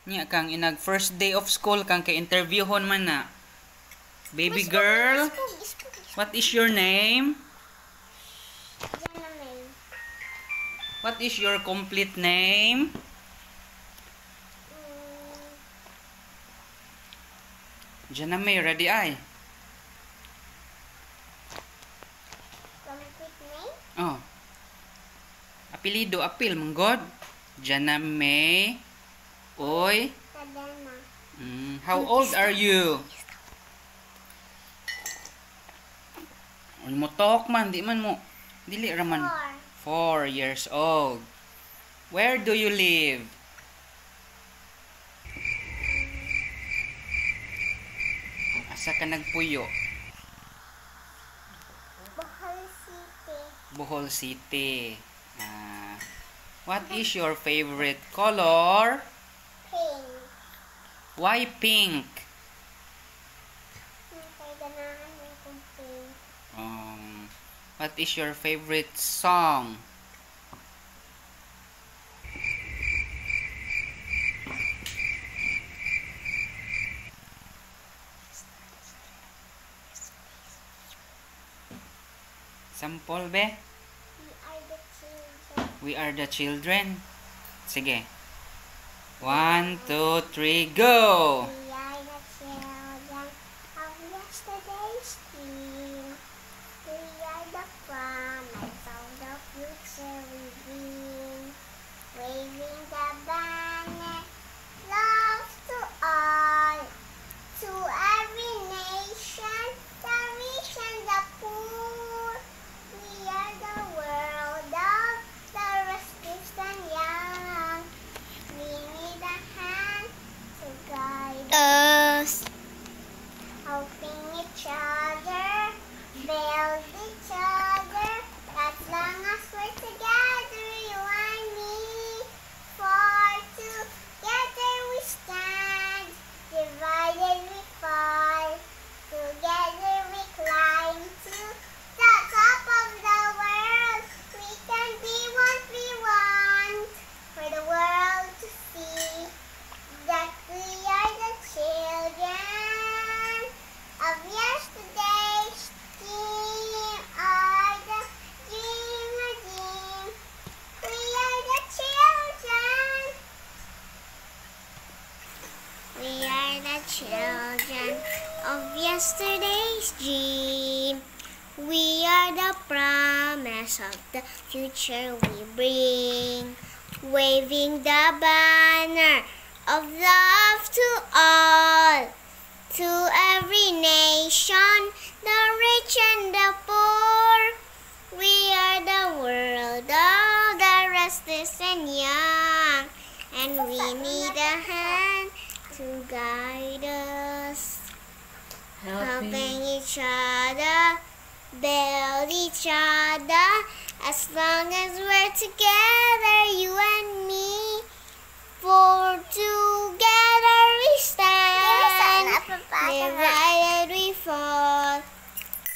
Nya kang inag first day of school kang kay interviewhon man na. Baby girl, what is your name? What is your complete name? Janame, ready ay? Complete name? Oh. Apelido, apil, manggod. Janame. Oy. Cadena. How old are you? Mo talk man, di man mo. Dili raman. 4 years old. Where do you live? Asa ka nagpuyo? Bohol City. Bohol City. What is your favorite color? Pink. Why pink? Kaya ganahan mo kung pink. What is your favorite song? Sample be? We are the children. We are the children. Sige. 1, 2, 3, go! We are the children of yesterday's dream. We are the promise of the future we dream. Waving the banner, love to all, to every nation, the rich and the poor. We are the world of the restless and young. We need a hand to guide us, helping each other, build each other. As long as we're together, you and me. For together we stand, divided we fall. Together we climb to the top of the world. We can be what we want for the world to see. That we are the children of yesterday's dream. Are the dream a dream? We are the children. We are the children of yesterday's dream. We are the promise of the future we bring. Waving the banner of love to all, to every nation, the rich and the poor. We are the world of the restless and young, and we need a hand to guide us, helping each other, build each other. As long as we're together, you and me. For together we stand, divided we fall.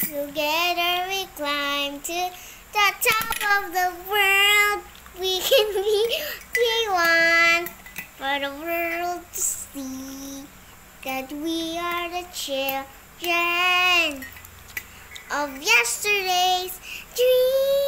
Together we climb to the top of the world. We can be what we want for the world to see. That we are the children of yesterday's dream.